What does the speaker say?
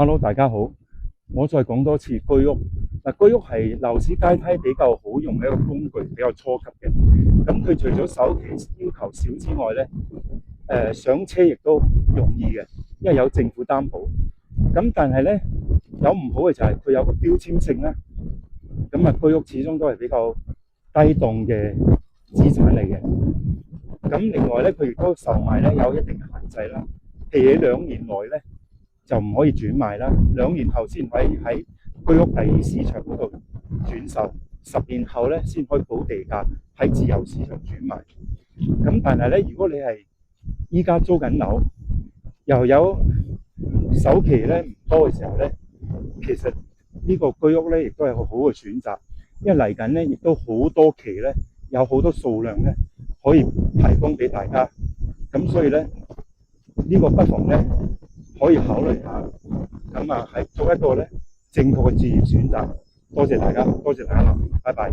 Hello，大家好。我再講多次居屋。居屋係樓市階梯比較好用嘅一個工具，比較初級嘅。咁佢除咗首期要求少之外咧，上車亦都容易嘅，因為有政府擔保。咁但係咧有唔好嘅就係佢有個標籤性啦。咁居屋始終都係比較低檔嘅資產嚟嘅。咁另外咧，佢亦都售賣咧有一定嘅限制啦。譬如喺2年內咧，就唔可以轉賣啦，2年後先可以喺居屋第二市場嗰度轉售，10年後咧先可以補地價喺自由市場轉賣。咁但係咧，如果你係依家租緊樓，又有首期咧唔多嘅時候咧，其實呢個居屋咧亦都係個好嘅選擇，因為嚟緊咧亦都好多期咧，有好多數量咧可以提供俾大家。咁所以咧呢個不妨咧可以考慮下，咁係做一個咧正確嘅置業選擇。多謝大家，多謝大家，拜拜。